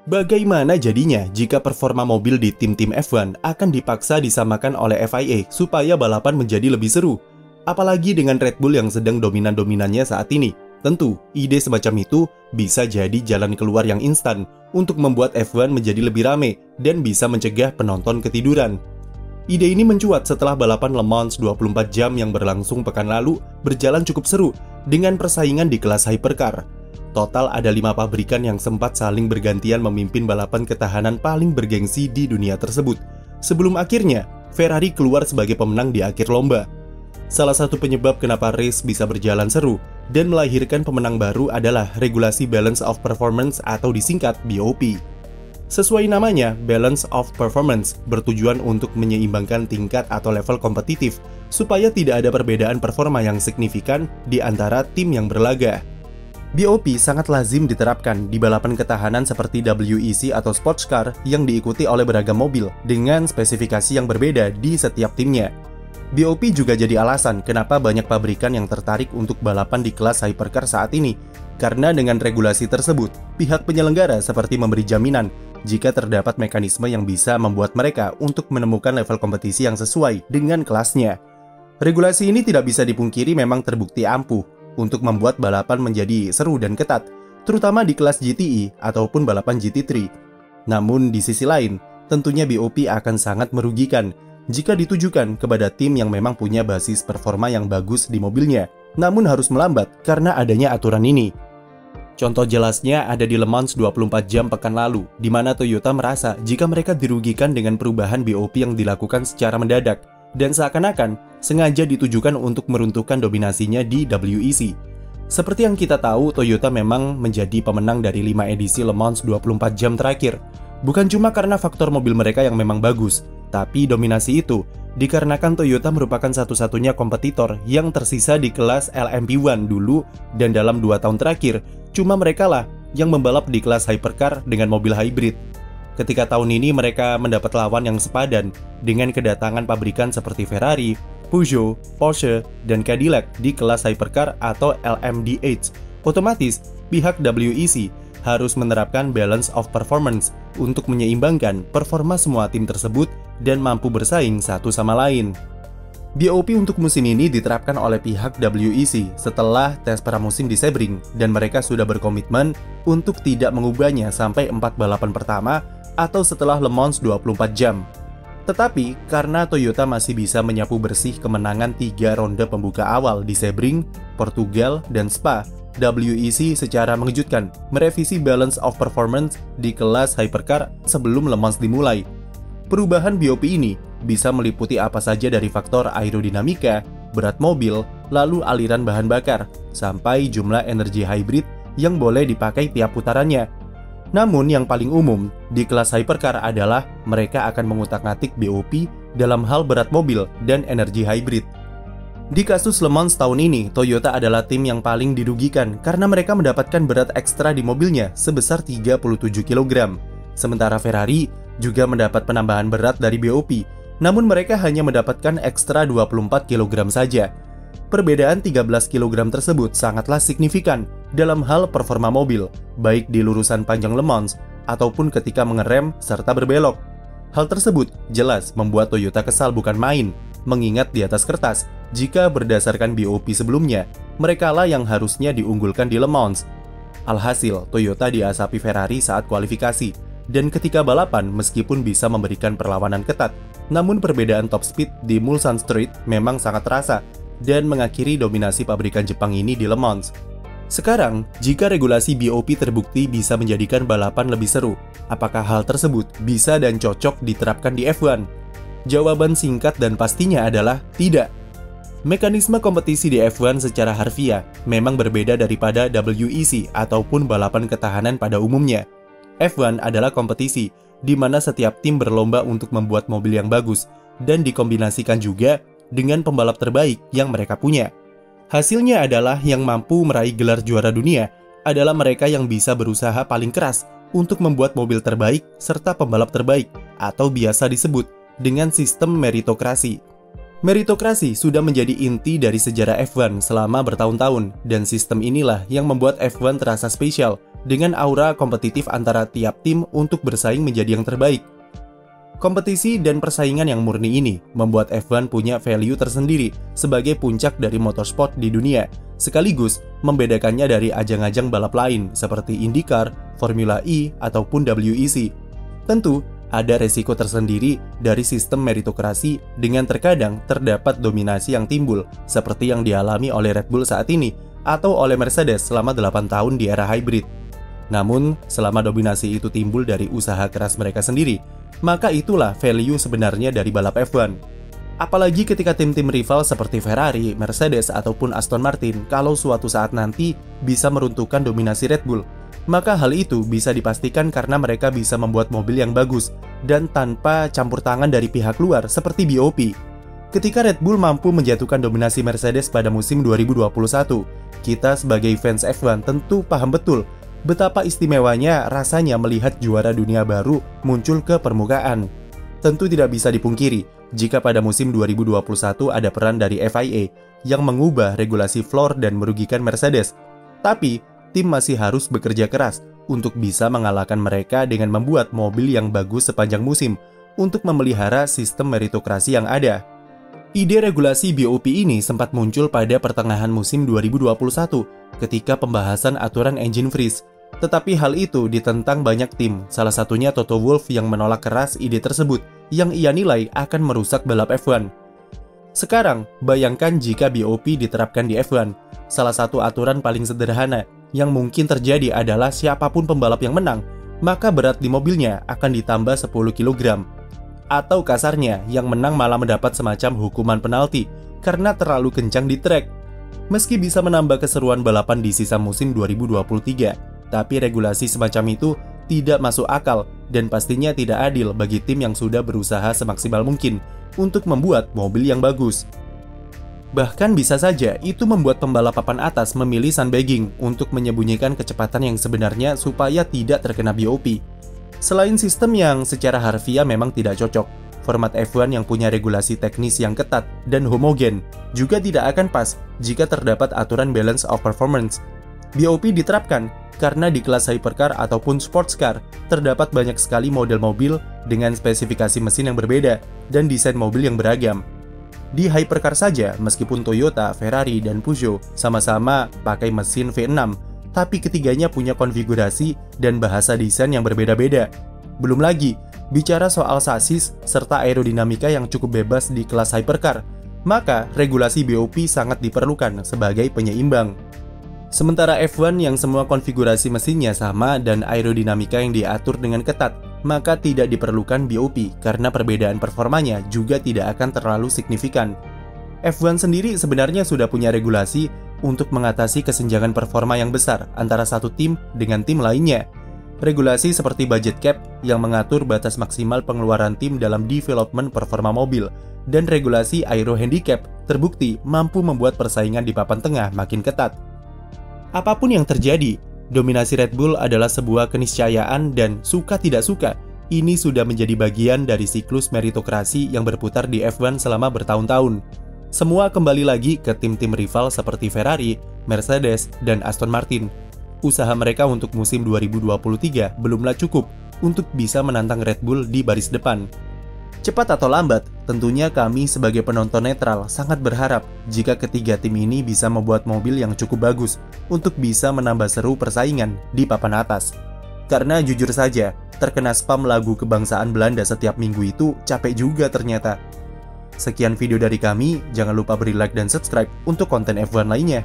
Bagaimana jadinya jika performa mobil di tim-tim F1 akan dipaksa disamakan oleh FIA supaya balapan menjadi lebih seru? Apalagi dengan Red Bull yang sedang dominan-dominannya saat ini. Tentu, ide semacam itu bisa jadi jalan keluar yang instan untuk membuat F1 menjadi lebih rame dan bisa mencegah penonton ketiduran. Ide ini mencuat setelah balapan Le Mans 24 jam yang berlangsung pekan lalu berjalan cukup seru dengan persaingan di kelas hypercar. Total ada 5 pabrikan yang sempat saling bergantian memimpin balapan ketahanan paling bergengsi di dunia tersebut. Sebelum akhirnya, Ferrari keluar sebagai pemenang di akhir lomba. Salah satu penyebab kenapa race bisa berjalan seru dan melahirkan pemenang baru adalah regulasi Balance of Performance atau disingkat BOP. Sesuai namanya, Balance of Performance bertujuan untuk menyeimbangkan tingkat atau level kompetitif supaya tidak ada perbedaan performa yang signifikan di antara tim yang berlaga. BOP sangat lazim diterapkan di balapan ketahanan seperti WEC atau Sports Car yang diikuti oleh beragam mobil dengan spesifikasi yang berbeda di setiap timnya. BOP juga jadi alasan kenapa banyak pabrikan yang tertarik untuk balapan di kelas hypercar saat ini. Karena dengan regulasi tersebut, pihak penyelenggara seperti memberi jaminan jika terdapat mekanisme yang bisa membuat mereka untuk menemukan level kompetisi yang sesuai dengan kelasnya. Regulasi ini tidak bisa dipungkiri memang terbukti ampuh untuk membuat balapan menjadi seru dan ketat, terutama di kelas GTE ataupun balapan GT3. Namun di sisi lain, tentunya BOP akan sangat merugikan jika ditujukan kepada tim yang memang punya basis performa yang bagus di mobilnya, namun harus melambat karena adanya aturan ini. Contoh jelasnya ada di Le Mans 24 jam pekan lalu, di mana Toyota merasa jika mereka dirugikan dengan perubahan BOP yang dilakukan secara mendadak, dan seakan-akan sengaja ditujukan untuk meruntuhkan dominasinya di WEC. Seperti yang kita tahu, Toyota memang menjadi pemenang dari 5 edisi Le Mans 24 jam terakhir. Bukan cuma karena faktor mobil mereka yang memang bagus, tapi dominasi itu dikarenakan Toyota merupakan satu-satunya kompetitor yang tersisa di kelas LMP1 dulu, dan dalam 2 tahun terakhir, cuma mereka lah yang membalap di kelas hypercar dengan mobil hybrid. Ketika tahun ini mereka mendapat lawan yang sepadan dengan kedatangan pabrikan seperti Ferrari, Peugeot, Porsche, dan Cadillac di kelas hypercar atau LMDH. Otomatis, pihak WEC harus menerapkan balance of performance untuk menyeimbangkan performa semua tim tersebut dan mampu bersaing satu sama lain. BOP untuk musim ini diterapkan oleh pihak WEC setelah tes pramusim di Sebring, dan mereka sudah berkomitmen untuk tidak mengubahnya sampai 4 balapan pertama atau setelah Le Mans 24 jam. Tetapi, karena Toyota masih bisa menyapu bersih kemenangan 3 ronde pembuka awal di Sebring, Portugal, dan Spa, WEC secara mengejutkan merevisi balance of performance di kelas hypercar sebelum Le Mans dimulai. Perubahan BOP ini bisa meliputi apa saja dari faktor aerodinamika, berat mobil, lalu aliran bahan bakar, sampai jumlah energi hybrid yang boleh dipakai tiap putarannya. Namun yang paling umum di kelas hypercar adalah mereka akan mengutak-atik BOP dalam hal berat mobil dan energi hybrid. Di kasus Le Mans tahun ini, Toyota adalah tim yang paling dirugikan karena mereka mendapatkan berat ekstra di mobilnya sebesar 37 kg. Sementara Ferrari juga mendapat penambahan berat dari BOP, namun mereka hanya mendapatkan ekstra 24 kg saja. Perbedaan 13 kg tersebut sangatlah signifikan dalam hal performa mobil, baik di lurusan panjang Le Mans ataupun ketika mengerem serta berbelok. Hal tersebut jelas membuat Toyota kesal bukan main, mengingat di atas kertas, jika berdasarkan BOP sebelumnya, merekalah yang harusnya diunggulkan di Le Mans. Alhasil, Toyota diasapi Ferrari saat kualifikasi, dan ketika balapan meskipun bisa memberikan perlawanan ketat, namun perbedaan top speed di Mulsanne Straight memang sangat terasa, dan mengakhiri dominasi pabrikan Jepang ini di Le Mans. Sekarang, jika regulasi BOP terbukti bisa menjadikan balapan lebih seru, apakah hal tersebut bisa dan cocok diterapkan di F1? Jawaban singkat dan pastinya adalah tidak. Mekanisme kompetisi di F1 secara harfiah memang berbeda daripada WEC ataupun balapan ketahanan pada umumnya. F1 adalah kompetisi di mana setiap tim berlomba untuk membuat mobil yang bagus dan dikombinasikan juga dengan pembalap terbaik yang mereka punya. Hasilnya adalah yang mampu meraih gelar juara dunia adalah mereka yang bisa berusaha paling keras untuk membuat mobil terbaik serta pembalap terbaik, atau biasa disebut dengan sistem meritokrasi. Meritokrasi sudah menjadi inti dari sejarah F1 selama bertahun-tahun, dan sistem inilah yang membuat F1 terasa spesial dengan aura kompetitif antara tiap tim untuk bersaing menjadi yang terbaik. Kompetisi dan persaingan yang murni ini membuat F1 punya value tersendiri sebagai puncak dari motorsport di dunia, sekaligus membedakannya dari ajang-ajang balap lain seperti IndyCar, Formula E, ataupun WEC. Tentu, ada resiko tersendiri dari sistem meritokrasi dengan terkadang terdapat dominasi yang timbul, seperti yang dialami oleh Red Bull saat ini, atau oleh Mercedes selama 8 tahun di era hybrid. Namun, selama dominasi itu timbul dari usaha keras mereka sendiri, maka itulah value sebenarnya dari balap F1. Apalagi ketika tim-tim rival seperti Ferrari, Mercedes, ataupun Aston Martin kalau suatu saat nanti bisa meruntuhkan dominasi Red Bull, maka hal itu bisa dipastikan karena mereka bisa membuat mobil yang bagus dan tanpa campur tangan dari pihak luar seperti BOP. Ketika Red Bull mampu menjatuhkan dominasi Mercedes pada musim 2021, kita sebagai fans F1 tentu paham betul betapa istimewanya rasanya melihat juara dunia baru muncul ke permukaan. Tentu tidak bisa dipungkiri jika pada musim 2021 ada peran dari FIA yang mengubah regulasi floor dan merugikan Mercedes. Tapi, tim masih harus bekerja keras untuk bisa mengalahkan mereka dengan membuat mobil yang bagus sepanjang musim untuk memelihara sistem meritokrasi yang ada. Ide regulasi BOP ini sempat muncul pada pertengahan musim 2021 ketika pembahasan aturan engine freeze. Tetapi hal itu ditentang banyak tim, salah satunya Toto Wolff yang menolak keras ide tersebut yang ia nilai akan merusak balap F1. Sekarang, bayangkan jika BOP diterapkan di F1. Salah satu aturan paling sederhana yang mungkin terjadi adalah siapapun pembalap yang menang, maka berat di mobilnya akan ditambah 10 kg. Atau kasarnya, yang menang malah mendapat semacam hukuman penalti karena terlalu kencang di trek. Meski bisa menambah keseruan balapan di sisa musim 2023, tapi regulasi semacam itu tidak masuk akal dan pastinya tidak adil bagi tim yang sudah berusaha semaksimal mungkin untuk membuat mobil yang bagus. Bahkan bisa saja itu membuat pembalap papan atas memilih sandbagging untuk menyembunyikan kecepatan yang sebenarnya supaya tidak terkena BOP. Selain sistem yang secara harfiah memang tidak cocok, format F1 yang punya regulasi teknis yang ketat dan homogen juga tidak akan pas jika terdapat aturan balance of performance. BOP diterapkan karena di kelas hypercar ataupun sports car terdapat banyak sekali model mobil dengan spesifikasi mesin yang berbeda dan desain mobil yang beragam. Di hypercar saja, meskipun Toyota, Ferrari, dan Peugeot sama-sama pakai mesin V6, tapi ketiganya punya konfigurasi dan bahasa desain yang berbeda-beda. Belum lagi, bicara soal sasis serta aerodinamika yang cukup bebas di kelas hypercar, maka regulasi BOP sangat diperlukan sebagai penyeimbang. Sementara F1 yang semua konfigurasi mesinnya sama dan aerodinamika yang diatur dengan ketat, maka tidak diperlukan BOP karena perbedaan performanya juga tidak akan terlalu signifikan. F1 sendiri sebenarnya sudah punya regulasi untuk mengatasi kesenjangan performa yang besar antara satu tim dengan tim lainnya. Regulasi seperti budget cap yang mengatur batas maksimal pengeluaran tim dalam development performa mobil, dan regulasi aero handicap terbukti mampu membuat persaingan di papan tengah makin ketat. Apapun yang terjadi, dominasi Red Bull adalah sebuah keniscayaan dan suka tidak suka, ini sudah menjadi bagian dari siklus meritokrasi yang berputar di F1 selama bertahun-tahun. Semua kembali lagi ke tim-tim rival seperti Ferrari, Mercedes, dan Aston Martin. Usaha mereka untuk musim 2023 belumlah cukup untuk bisa menantang Red Bull di baris depan. Cepat atau lambat, tentunya kami sebagai penonton netral sangat berharap jika ketiga tim ini bisa membuat mobil yang cukup bagus untuk bisa menambah seru persaingan di papan atas. Karena jujur saja, terkena spam lagu kebangsaan Belanda setiap minggu itu capek juga ternyata. Sekian video dari kami, jangan lupa beri like dan subscribe untuk konten F1 lainnya.